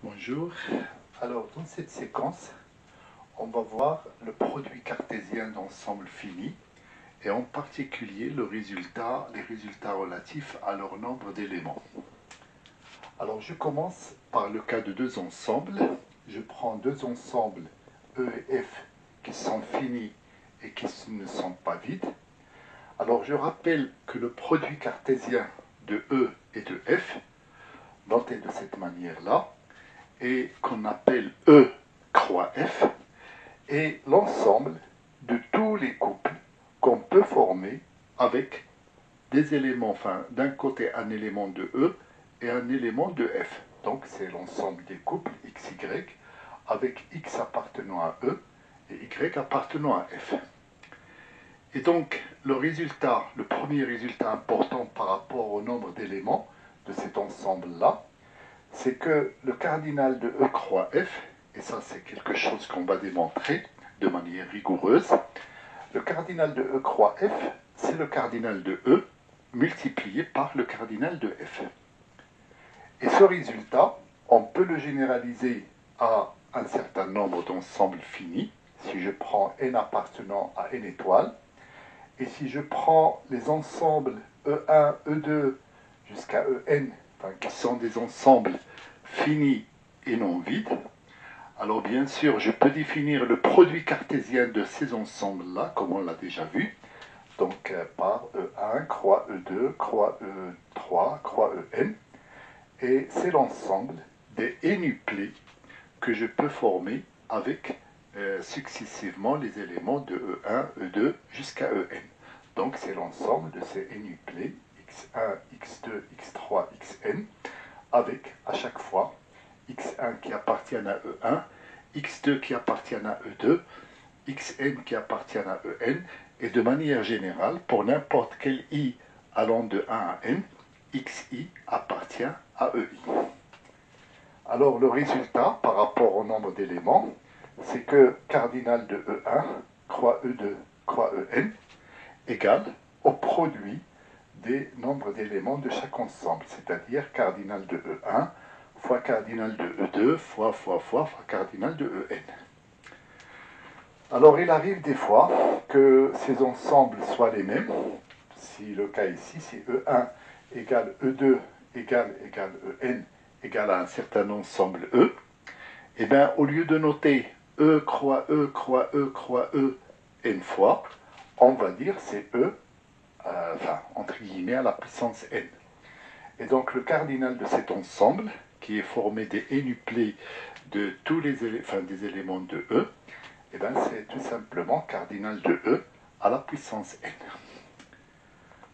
Bonjour. Alors, dans cette séquence, on va voir le produit cartésien d'ensemble fini et en particulier les résultats relatifs à leur nombre d'éléments. Alors, je commence par le cas de deux ensembles. Je prends deux ensembles E et F qui sont finis et qui ne sont pas vides. Alors, je rappelle que le produit cartésien de E et de F, noté de cette manière-là, et qu'on appelle E croix F, est l'ensemble de tous les couples qu'on peut former avec des éléments, enfin d'un côté un élément de E et un élément de F. Donc c'est l'ensemble des couples XY avec X appartenant à E et Y appartenant à F. Et donc le premier résultat important par rapport au nombre d'éléments de cet ensemble-là, c'est que le cardinal de E croix F, et ça c'est quelque chose qu'on va démontrer de manière rigoureuse, le cardinal de E croix F, c'est le cardinal de E multiplié par le cardinal de F. Et ce résultat, on peut le généraliser à un certain nombre d'ensembles finis, si je prends n appartenant à n étoiles, et si je prends les ensembles E1, E2 jusqu'à En, qui sont des ensembles finis et non vides, alors bien sûr, je peux définir le produit cartésien de ces ensembles-là, comme on l'a déjà vu, donc par E1, croix E2, croix E3, croix En, et c'est l'ensemble des énuplés que je peux former avec successivement les éléments de E1, E2 jusqu'à En. Donc c'est l'ensemble de ces énuplés x1, x2, x3, xn, avec à chaque fois x1 qui appartient à E1, x2 qui appartient à E2, xn qui appartient à En, et de manière générale, pour n'importe quel i allant de 1 à n, xi appartient à ei. Alors le résultat par rapport au nombre d'éléments, c'est que cardinal de E1, croix E2, croix En, égale au produit des nombres d'éléments de chaque ensemble, c'est-à-dire cardinal de E1 fois cardinal de E2 fois cardinal de En. Alors il arrive des fois que ces ensembles soient les mêmes. Si le cas ici, si E1 égale E2 égale En égale à un certain ensemble E, et bien au lieu de noter E croix E croix E croix E n fois, on va dire c'est E, entre guillemets, à la puissance n. Et donc le cardinal de cet ensemble, qui est formé des énuplés de tous les des éléments de E, et bien c'est tout simplement cardinal de E à la puissance n.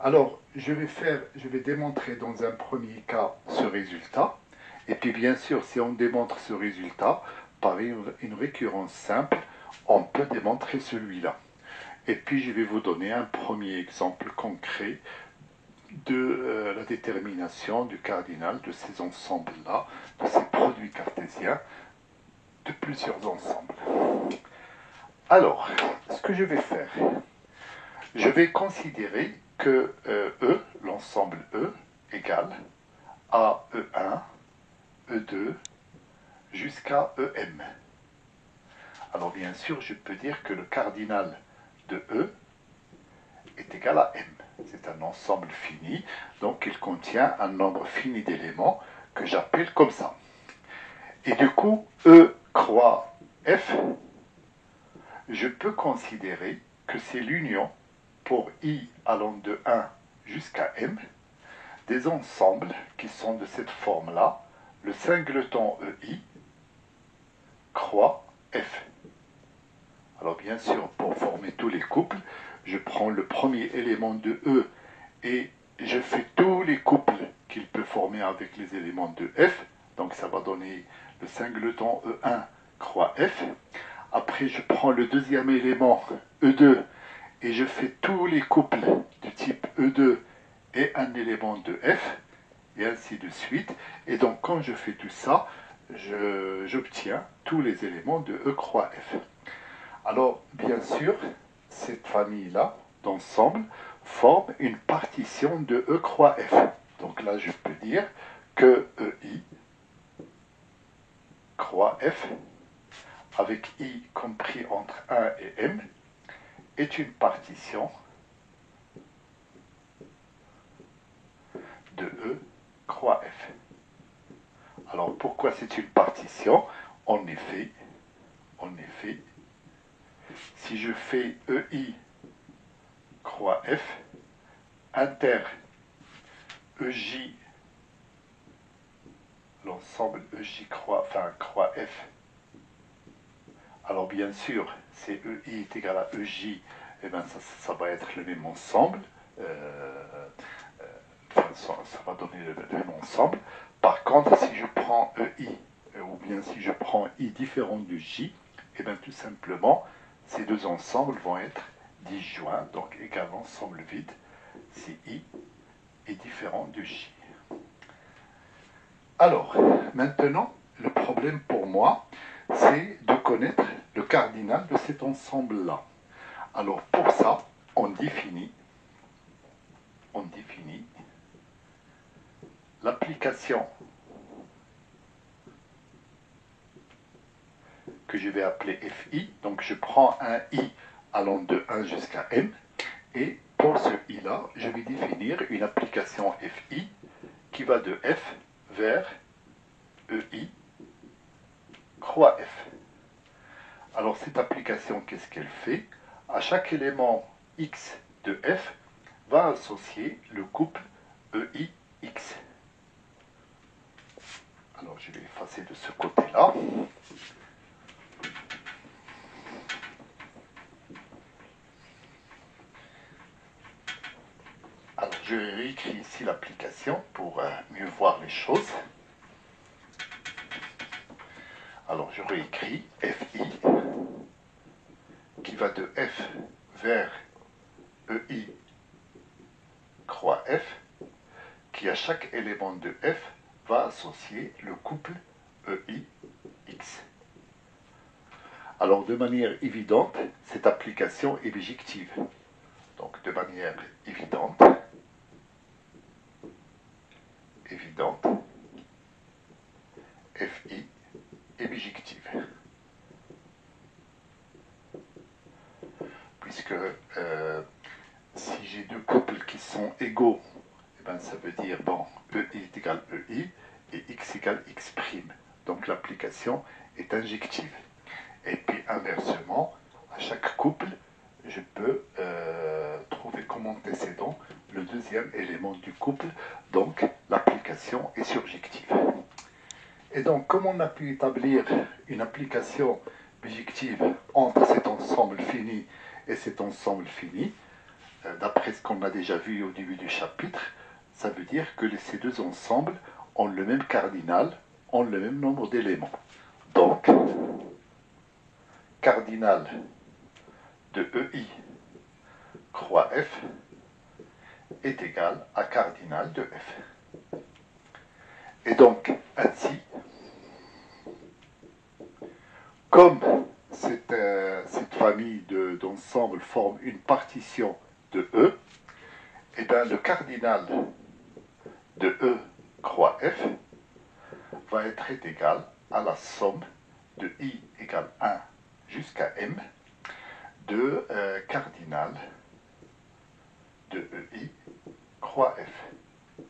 Alors, je vais démontrer dans un premier cas ce résultat. Et puis bien sûr, si on démontre ce résultat par une récurrence simple, on peut démontrer celui-là. Et puis je vais vous donner un premier exemple concret de la détermination du cardinal de ces ensembles-là, de ces produits cartésiens, de plusieurs ensembles. Alors, ce que je vais faire, je vais considérer que E, l'ensemble E, égale à E1, E2, jusqu'à EM. Alors bien sûr, je peux dire que le cardinal de E est égal à M. C'est un ensemble fini, donc il contient un nombre fini d'éléments que j'appelle comme ça. Et du coup, E croix F, je peux considérer que c'est l'union pour I allant de 1 jusqu'à M des ensembles qui sont de cette forme-là, le singleton EI croix F. Alors bien sûr, pour former tous les couples, je prends le premier élément de E et je fais tous les couples qu'il peut former avec les éléments de F. Donc ça va donner le singleton E1 croix F. Après, je prends le deuxième élément E2 et je fais tous les couples du type E2 et un élément de F, et ainsi de suite. Et donc quand je fais tout ça, j'obtiens tous les éléments de E croix F. Alors, bien sûr, cette famille-là, d'ensemble, forme une partition de E croix F. Donc là, je peux dire que EI croix F, avec I compris entre 1 et M, est une partition de E croix F. Alors pourquoi c'est une partition? En effet, si je fais EI croix F, inter EJ, l'ensemble EJ croix F, alors bien sûr, si EI est égal à EJ, eh bien ça va être le même ensemble, ça va donner le même ensemble. Par contre, si je prends EI, ou bien si je prends I différent de J, et bien tout simplement, ces deux ensembles vont être disjoints, donc égal ensemble vide, si I est différent de J. Alors, maintenant, le problème pour moi, c'est de connaître le cardinal de cet ensemble-là. Alors, pour ça, on définit l'application que je vais appeler FI. Donc je prends un I allant de 1 jusqu'à M, et pour ce I-là, je vais définir une application FI qui va de F vers EI croix F. Alors cette application, qu'est-ce qu'elle fait? À chaque élément X de F va associer le couple EIX. Alors je vais effacer de ce côté-là. Alors je réécris ici l'application pour mieux voir les choses. Alors je réécris FI qui va de F vers EI croix F, qui à chaque élément de F va associer le couple EIX. Alors de manière évidente, cette application est bijective. Donc de manière évidente, FI est bijective. Puisque si j'ai deux couples qui sont égaux, eh ben, ça veut dire, bon, EI est égal EI et X égale X'. Donc l'application est injective. Et puis inversement, à chaque couple, je peux trouver comme antécédent le deuxième élément du couple, donc l'application est surjective. Et donc, comme on a pu établir une application bijective entre cet ensemble fini et cet ensemble fini, d'après ce qu'on a déjà vu au début du chapitre, ça veut dire que ces deux ensembles ont le même cardinal, ont le même nombre d'éléments. Donc, cardinal de EI croix F est égal à cardinal de F. Et donc, ainsi, comme cette famille d'ensembles forme une partition de E, et bien le cardinal de E croix F va être égal à la somme de I égale 1 jusqu'à M de cardinal de EI croix F,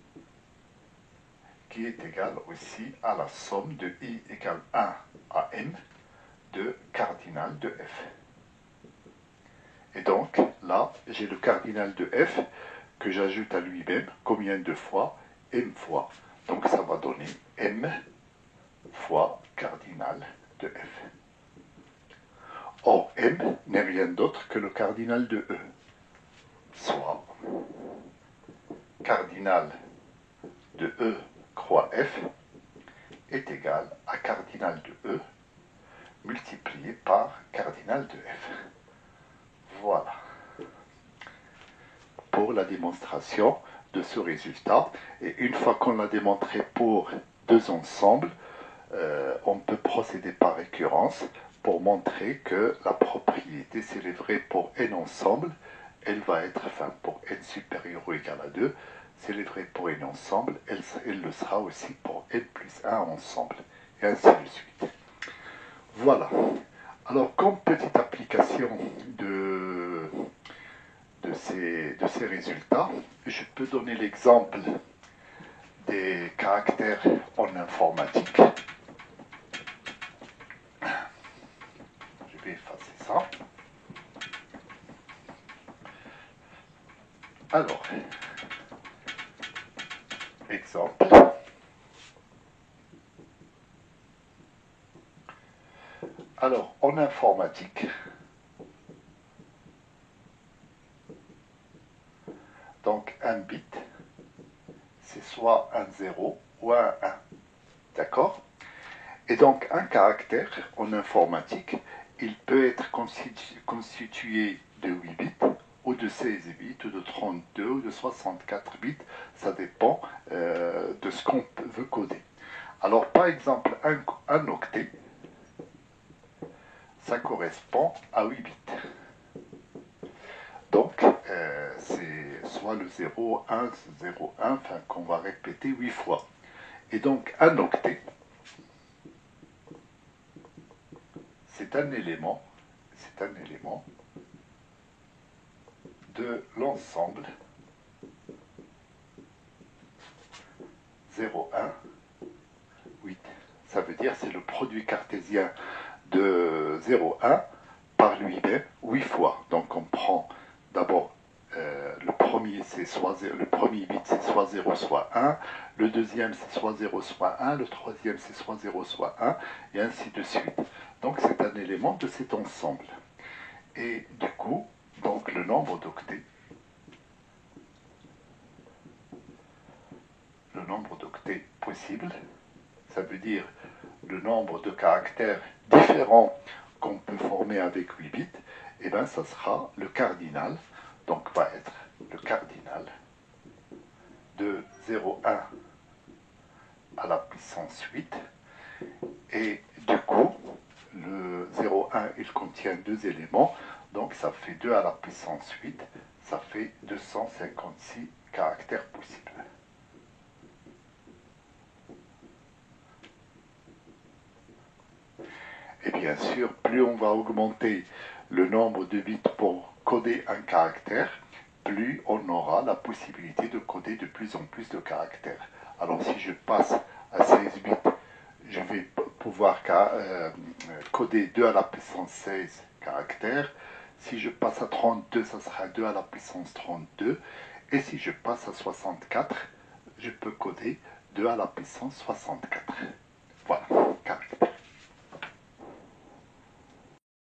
qui est égal aussi à la somme de I égale 1 à M de cardinal de F. Et donc, là, j'ai le cardinal de F que j'ajoute à lui-même, combien de fois? M fois. Donc, ça va donner M fois cardinal de F. Or, M n'est rien d'autre que le cardinal de E, soit cardinal de E croix F est égal à cardinal de E multiplié par cardinal de F. Voilà pour la démonstration de ce résultat. Et une fois qu'on l'a démontré pour deux ensembles, on peut procéder par récurrence pour montrer que la propriété célébrée pour n ensemble, elle va être, enfin pour n supérieur ou égal à 2, célébrée pour n ensemble, elle le sera aussi pour n plus 1 ensemble, et ainsi de suite. Voilà. Alors, comme petite application de ces résultats, je peux donner l'exemple des caractères en informatique. Je vais effacer ça. Alors, exemple. Alors, en informatique, donc un bit, c'est soit un 0 ou un 1. D'accord? Et donc, un caractère en informatique, il peut être constitué de 8 bits, ou de 16 bits, ou de 32, ou de 64 bits. Ça dépend de ce qu'on veut coder. Alors, par exemple, un octet, ça correspond à 8 bits. Donc, c'est soit le 0, 1, 0, 1, enfin, qu'on va répéter 8 fois. Et donc, un octet, c'est un élément de l'ensemble 0, 1, 8. Ça veut dire c'est le produit cartésien de 0, 1 par lui-même 8 fois. Donc on prend d'abord le premier bit c'est soit 0 soit 1, le deuxième c'est soit 0 soit 1, le troisième c'est soit 0 soit 1, et ainsi de suite. Donc c'est un élément de cet ensemble. Et du coup, donc le nombre d'octets, possible, ça veut dire le nombre de caractères différents qu'on peut former avec 8 bits, et bien ça sera le cardinal, donc va être le cardinal de 0,1 à la puissance 8, et du coup, le 0,1 il contient deux éléments, donc ça fait 2 à la puissance 8, ça fait 256 caractères possibles. Et bien sûr, plus on va augmenter le nombre de bits pour coder un caractère, plus on aura la possibilité de coder de plus en plus de caractères. Alors si je passe à 16 bits, je vais pouvoir coder 2 à la puissance 16 caractères. Si je passe à 32, ça sera 2 à la puissance 32. Et si je passe à 64, je peux coder 2 à la puissance 64.